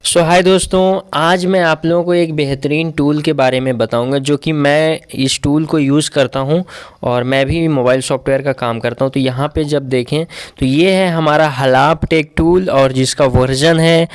हाय दोस्तों, आज मैं आप लोगों को एक बेहतरीन टूल के बारे में बताऊंगा जो कि मैं इस टूल को यूज़ करता हूं और मैं भी मोबाइल सॉफ्टवेयर का काम करता हूं। तो यहाँ पे जब देखें तो ये है हमारा हलाप टेक टूल और जिसका वर्जन है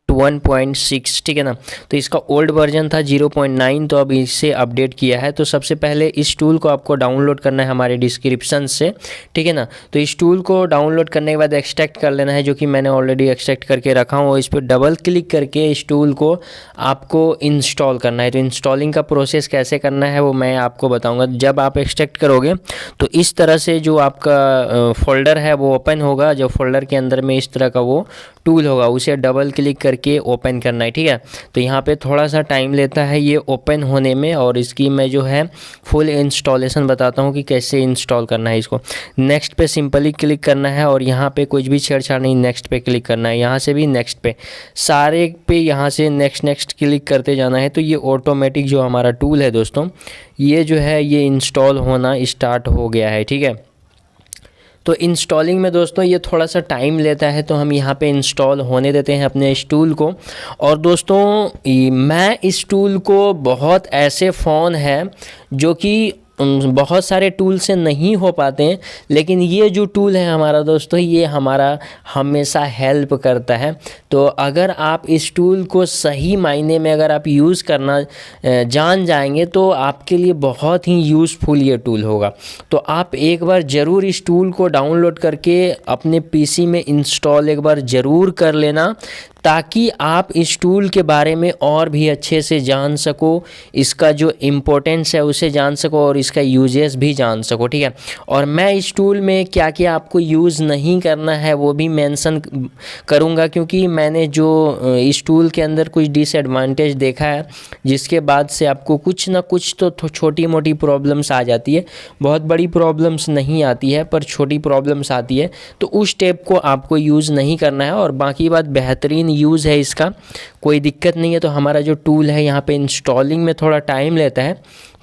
1.6, ठीक है ना। तो इसका ओल्ड वर्जन था 0.9, तो अब इसे अपडेट किया है। तो सबसे पहले इस टूल को आपको डाउनलोड करना है हमारे डिस्क्रिप्शन से, ठीक है ना। तो इस टूल को डाउनलोड करने के बाद एक्सट्रैक्ट कर लेना है, जो कि मैंने ऑलरेडी एक्सट्रैक्ट करके रखा हूँ। इस पर डबल क्लिक करके इस टूल को आपको इंस्टॉल करना है। तो इंस्टॉलिंग का प्रोसेस कैसे करना है वो मैं आपको बताऊँगा। जब आप एक्सट्रैक्ट करोगे तो इस तरह से जो आपका फोल्डर है वो ओपन होगा। जो फोल्डर के अंदर में इस तरह का वो टूल होगा, उसे डबल क्लिक करके ओपन करना है, ठीक है। तो यहाँ पे थोड़ा सा टाइम लेता है ये ओपन होने में, और इसकी मैं जो है फुल इंस्टॉलेशन बताता हूँ कि कैसे इंस्टॉल करना है इसको। नेक्स्ट पे सिंपली क्लिक करना है और यहाँ पे कुछ भी छेड़छाड़ नहीं, नेक्स्ट पे क्लिक करना है। यहाँ से भी नेक्स्ट पे, सारे पे यहाँ से नेक्स्ट नेक्स्ट क्लिक करते जाना है। तो ये ऑटोमेटिक जो हमारा टूल है दोस्तों, ये जो है ये इंस्टॉल होना स्टार्ट हो गया है, ठीक है। तो इंस्टॉलिंग में दोस्तों ये थोड़ा सा टाइम लेता है, तो हम यहाँ पे इंस्टॉल होने देते हैं अपने इस टूल को। और दोस्तों मैं इस टूल को बहुत ऐसे फ़ोन हैं जो कि बहुत सारे टूल से नहीं हो पाते हैं, लेकिन ये जो टूल है हमारा दोस्तों, ये हमारा हमेशा हेल्प करता है। तो अगर आप इस टूल को सही मायने में अगर आप यूज़ करना जान जाएंगे तो आपके लिए बहुत ही यूज़फुल ये टूल होगा। तो आप एक बार ज़रूर इस टूल को डाउनलोड करके अपने पीसी में इंस्टॉल एक बार ज़रूर कर लेना, ताकि आप इस टूल के बारे में और भी अच्छे से जान सको, इसका जो इम्पोर्टेंस है उसे जान सको और इसका यूजेस भी जान सको, ठीक है। और मैं इस टूल में क्या क्या आपको यूज़ नहीं करना है वो भी मेंशन करूँगा, क्योंकि मैंने जो इस टूल के अंदर कुछ डिसएडवांटेज देखा है, जिसके बाद से आपको कुछ ना कुछ तो छोटी मोटी प्रॉब्लम्स आ जाती है। बहुत बड़ी प्रॉब्लम्स नहीं आती है पर छोटी प्रॉब्लम्स आती है, तो उस स्टेप को आपको यूज़ नहीं करना है। और बाकी बात बेहतरीन यूज़ है इसका, कोई दिक्कत नहीं है। तो हमारा जो टूल है यहाँ पे इंस्टॉलिंग में थोड़ा टाइम लेता है,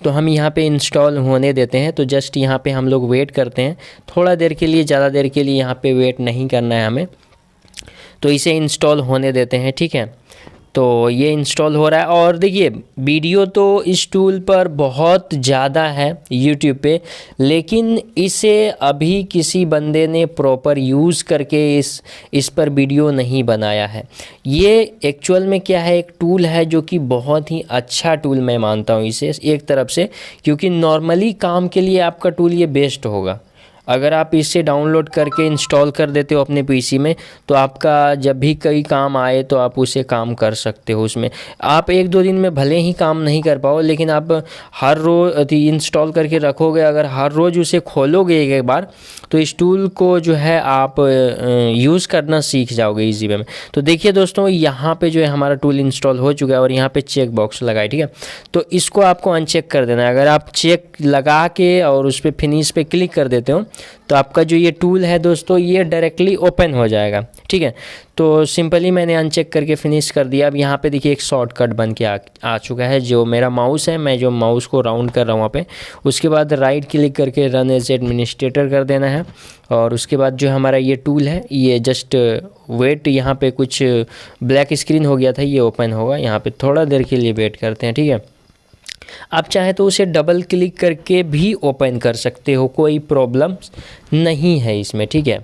तो हम यहाँ पे इंस्टॉल होने देते हैं। तो जस्ट यहाँ पे हम लोग वेट करते हैं थोड़ा देर के लिए, ज़्यादा देर के लिए यहाँ पे वेट नहीं करना है हमें। तो इसे इंस्टॉल होने देते हैं, ठीक है। तो ये इंस्टॉल हो रहा है। और देखिए वीडियो तो इस टूल पर बहुत ज़्यादा है यूट्यूब पे, लेकिन इसे अभी किसी बंदे ने प्रॉपर यूज़ करके इस पर वीडियो नहीं बनाया है। ये एक्चुअल में क्या है, एक टूल है जो कि बहुत ही अच्छा टूल मैं मानता हूँ इसे एक तरफ से, क्योंकि नॉर्मली काम के लिए आपका टूल ये बेस्ट होगा। अगर आप इसे डाउनलोड करके इंस्टॉल कर देते हो अपने पीसी में, तो आपका जब भी कोई काम आए तो आप उसे काम कर सकते हो उसमें। आप एक दो दिन में भले ही काम नहीं कर पाओ, लेकिन आप हर रोज़ इंस्टॉल करके रखोगे, अगर हर रोज़ उसे खोलोगे एक बार, तो इस टूल को जो है आप यूज़ करना सीख जाओगे ईजी वे में। तो देखिए दोस्तों, यहाँ पे जो है हमारा टूल इंस्टॉल हो चुका है और यहाँ पे चेक बॉक्स लगाए, ठीक है। तो इसको आपको अनचेक कर देना है। अगर आप चेक लगा के और उस पर फिनिश पे क्लिक कर देते हो तो आपका जो ये टूल है दोस्तों, ये डायरेक्टली ओपन हो जाएगा, ठीक है। तो सिंपली मैंने अनचेक करके फिनिश कर दिया। अब यहाँ पे देखिए एक शॉर्टकट बन के आ चुका है। जो मेरा माउस है, मैं जो माउस को राउंड कर रहा हूँ वहाँ पे, उसके बाद राइट क्लिक करके रन एज एडमिनिस्ट्रेटर कर देना है। और उसके बाद जो हमारा ये टूल है, ये जस्ट वेट, यहाँ पे कुछ ब्लैक स्क्रीन हो गया था, ये ओपन होगा। यहाँ पे थोड़ा देर के लिए वेट करते हैं, ठीक है। आप चाहे तो उसे डबल क्लिक करके भी ओपन कर सकते हो, कोई प्रॉब्लम नहीं है इसमें, ठीक है।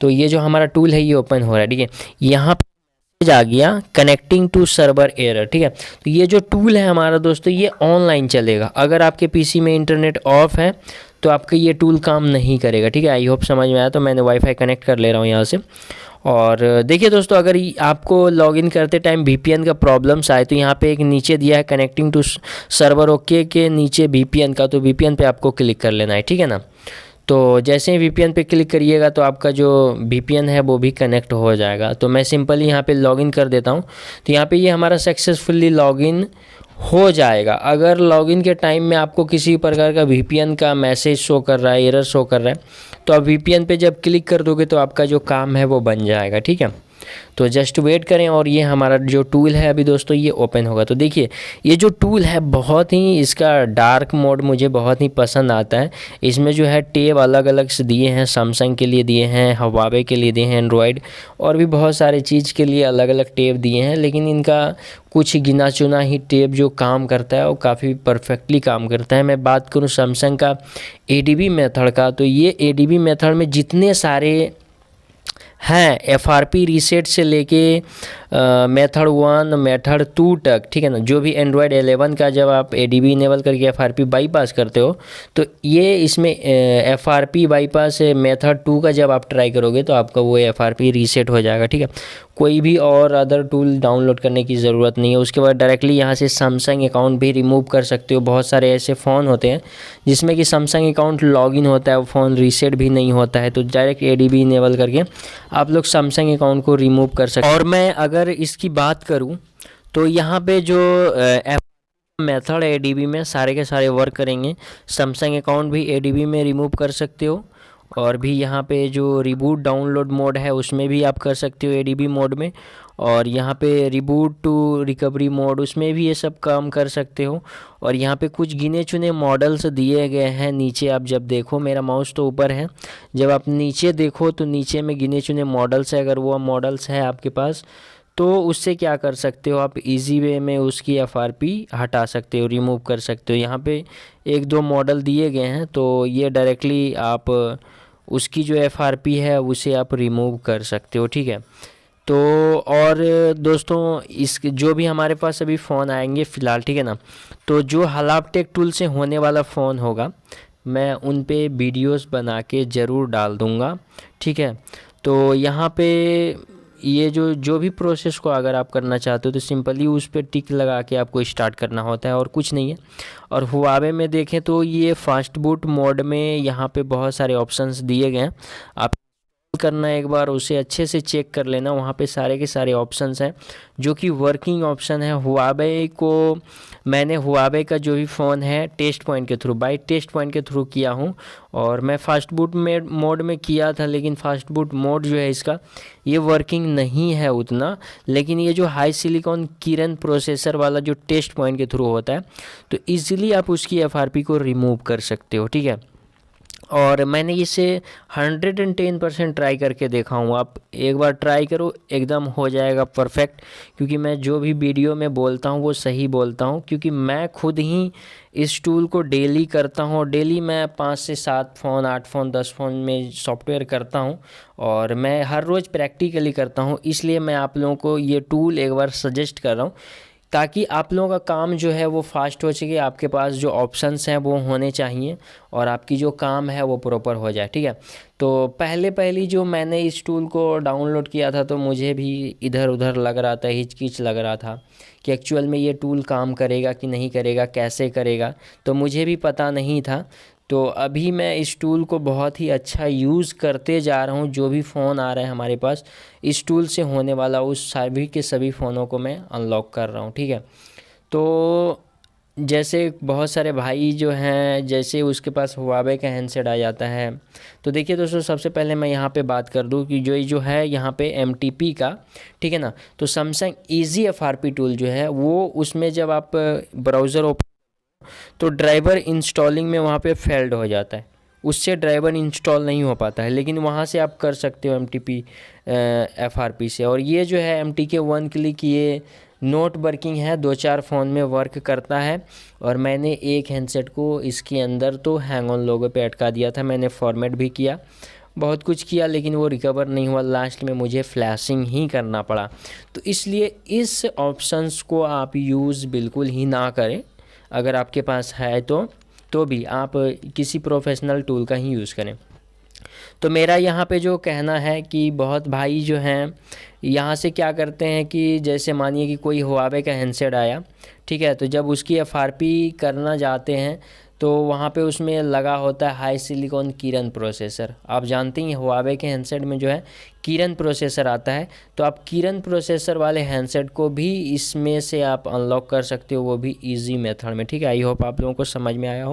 तो ये जो हमारा टूल है ये ओपन हो रहा है, ठीक है। यहाँ पे आ गया कनेक्टिंग टू सर्वर एरर, ठीक है। तो ये जो टूल है हमारा दोस्तों, ये ऑनलाइन चलेगा। अगर आपके पीसी में इंटरनेट ऑफ है तो आपका ये टूल काम नहीं करेगा, ठीक है। आई होप समझ में आया। तो मैंने वाईफाई कनेक्ट कर ले रहा हूँ यहाँ से। और देखिए दोस्तों, अगर आपको लॉगिन करते टाइम वीपीएन का प्रॉब्लम्स आए तो यहाँ पे एक नीचे दिया है कनेक्टिंग टू सर्वर ओके के नीचे वीपीएन का, तो वीपीएन पे आपको क्लिक कर लेना है, ठीक है ना। तो जैसे ही वीपीएन पे क्लिक करिएगा तो आपका जो वीपीएन है वो भी कनेक्ट हो जाएगा। तो मैं सिंपली यहाँ पे लॉगिन कर देता हूँ। तो यहाँ पे ये हमारा सक्सेसफुली लॉगिन हो जाएगा। अगर लॉगिन के टाइम में आपको किसी प्रकार का वीपीएन का मैसेज शो कर रहा है, एरर शो कर रहा है, तो आप वीपीएन पे जब क्लिक कर दोगे तो आपका जो काम है वो बन जाएगा, ठीक है। तो जस्ट वेट करें और ये हमारा जो टूल है अभी दोस्तों ये ओपन होगा। तो देखिए ये जो टूल है बहुत ही इसका डार्क मोड मुझे बहुत ही पसंद आता है। इसमें जो है टेब अलग अलग से दिए हैं, सैमसंग के लिए दिए हैं, हवावे के लिए दिए हैं, एंड्रॉयड और भी बहुत सारे चीज़ के लिए अलग अलग टेब दिए हैं। लेकिन इनका कुछ गिना चुना ही टेप जो काम करता है वो काफ़ी परफेक्टली काम करता है। मैं बात करूँ सैमसंग का एडीबी मेथड का, तो ये एडीबी मेथड में जितने सारे हैं एफआरपी रीसेट से लेके मेथड 1 मेथड 2 तक, ठीक है ना, जो भी एंड्रॉयड 11 का जब आप एडीबी इनेबल करके एफआरपी बाईपास करते हो तो ये इसमें एफआरपी बाईपास मेथड 2 का जब आप ट्राई करोगे तो आपका वो एफआरपी रीसेट हो जाएगा। ठीक है, कोई भी और अदर टूल डाउनलोड करने की ज़रूरत नहीं है। उसके बाद डायरेक्टली यहाँ से सैमसंग अकाउंट भी रिमूव कर सकते हो। बहुत सारे ऐसे फ़ोन होते हैं जिसमें कि सैमसंग अकाउंट लॉगिन होता है, वो फ़ोन रीसेट भी नहीं होता है, तो डायरेक्ट एडीबी इनेबल करके आप लोग सैमसंग अकाउंट को रिमूव कर सकते हैं। और मैं अगर इसकी बात करूं तो यहाँ पे जो मेथड है एडीबी में सारे के सारे वर्क करेंगे। सैमसंग अकाउंट भी एडीबी में रिमूव कर सकते हो और भी यहाँ पे जो रिबूट डाउनलोड मोड है उसमें भी आप कर सकते हो एडीबी मोड में, और यहाँ पे रिबूट टू रिकवरी मोड उसमें भी ये सब काम कर सकते हो। और यहाँ पे कुछ गिने चुने मॉडल्स दिए गए हैं नीचे, आप जब देखो मेरा माउस तो ऊपर है, जब आप नीचे देखो तो नीचे में गिने चुने मॉडल्स है। अगर वो मॉडल्स है आपके पास तो उससे क्या कर सकते हो आप इजी वे में उसकी एफआरपी हटा सकते हो, रिमूव कर सकते हो। यहाँ पे 1-2 मॉडल दिए गए हैं तो ये डायरेक्टली आप उसकी जो एफआरपी है उसे आप रिमूव कर सकते हो। ठीक है, तो और दोस्तों इस जो भी हमारे पास अभी फ़ोन आएंगे फ़िलहाल, ठीक है ना, तो जो हलाव टेक टूल से होने वाला फ़ोन होगा मैं उन पे वीडियोस बना के ज़रूर डाल दूँगा। ठीक है, तो यहाँ पे ये जो भी प्रोसेस को अगर आप करना चाहते हो तो सिंपली उस पर टिक लगा के आपको स्टार्ट करना होता है और कुछ नहीं है। और हुआवे में देखें तो ये फास्ट बूट मोड में यहाँ पे बहुत सारे ऑप्शंस दिए गए हैं, आप करना है एक बार उसे अच्छे से चेक कर लेना। वहाँ पे सारे के सारे ऑप्शंस हैं जो कि वर्किंग ऑप्शन है। हुआवे को मैंने हुआवे का जो भी फ़ोन है टेस्ट पॉइंट के थ्रू बाय टेस्ट पॉइंट के थ्रू किया हूँ और मैं फास्ट बूट में मोड में किया था, लेकिन फास्ट बूट मोड जो है इसका ये वर्किंग नहीं है उतना। लेकिन ये जो हाई सिलिकॉन किरण प्रोसेसर वाला जो टेस्ट पॉइंट के थ्रू होता है तो ईज़िली आप उसकी एफआरपी को रिमूव कर सकते हो। ठीक है, और मैंने इसे 110% ट्राई करके देखा हूँ। आप एक बार ट्राई करो एकदम हो जाएगा परफेक्ट, क्योंकि मैं जो भी वीडियो में बोलता हूँ वो सही बोलता हूँ, क्योंकि मैं खुद ही इस टूल को डेली करता हूँ और डेली मैं 5 से 7 फ़ोन 8 फ़ोन 10 फ़ोन में सॉफ्टवेयर करता हूँ और मैं हर रोज़ प्रैक्टिकली करता हूँ। इसलिए मैं आप लोगों को ये टूल एक बार सजेस्ट कर रहा हूँ ताकि आप लोगों का काम जो है वो फास्ट हो सके। आपके पास जो ऑप्शंस हैं वो होने चाहिए और आपकी जो काम है वो प्रॉपर हो जाए। ठीक है, तो पहली जो मैंने इस टूल को डाउनलोड किया था तो मुझे भी इधर उधर लग रहा था, हिचकिच लग रहा था कि एक्चुअल में ये टूल काम करेगा कि नहीं करेगा, कैसे करेगा, तो मुझे भी पता नहीं था। तो अभी मैं इस टूल को बहुत ही अच्छा यूज़ करते जा रहा हूँ। जो भी फ़ोन आ रहा है हमारे पास इस टूल से होने वाला उस सभी के सभी फ़ोनों को मैं अनलॉक कर रहा हूँ। ठीक है, तो जैसे बहुत सारे भाई जो हैं जैसे उसके पास हुआवे का हैंडसेट आ जाता है, तो देखिए दोस्तों सबसे पहले मैं यहाँ पे बात कर दूँ कि जो है यहाँ पे MTP का, ठीक है ना, तो सैमसंग ईजी एफआरपी टूल जो है वो उसमें जब आप ब्राउज़र ओपन तो ड्राइवर इंस्टॉलिंग में वहाँ पे फेल्ड हो जाता है, उससे ड्राइवर इंस्टॉल नहीं हो पाता है। लेकिन वहाँ से आप कर सकते हो MTP एफआरपी से। और ये जो है MTK 1 क्लिक ये नोट वर्किंग है, 2-4 फ़ोन में वर्क करता है। और मैंने एक हैंडसेट को इसके अंदर तो हैंग ऑन लोगो पे अटका दिया था, मैंने फॉर्मेट भी किया, बहुत कुछ किया, लेकिन वो रिकवर नहीं हुआ। लास्ट में मुझे फ्लैशिंग ही करना पड़ा। तो इसलिए इस ऑप्शंस को आप यूज़ बिल्कुल ही ना करें। अगर आपके पास है तो भी आप किसी प्रोफेशनल टूल का ही यूज़ करें। तो मेरा यहाँ पे जो कहना है कि बहुत भाई जो हैं यहाँ से क्या करते हैं कि जैसे मानिए कि कोई हुआवे का हैंडसेट आया, ठीक है, तो जब उसकी एफआरपी करना जाते हैं तो वहाँ पे उसमें लगा होता है हाई सिलिकॉन किरण प्रोसेसर। आप जानते हैं हुआवे के हैंडसेट में जो है किरण प्रोसेसर आता है, तो आप किरण प्रोसेसर वाले हैंडसेट को भी इसमें से आप अनलॉक कर सकते हो, वो भी इजी मेथड में। ठीक है, आई होप आप लोगों को समझ में आया हो।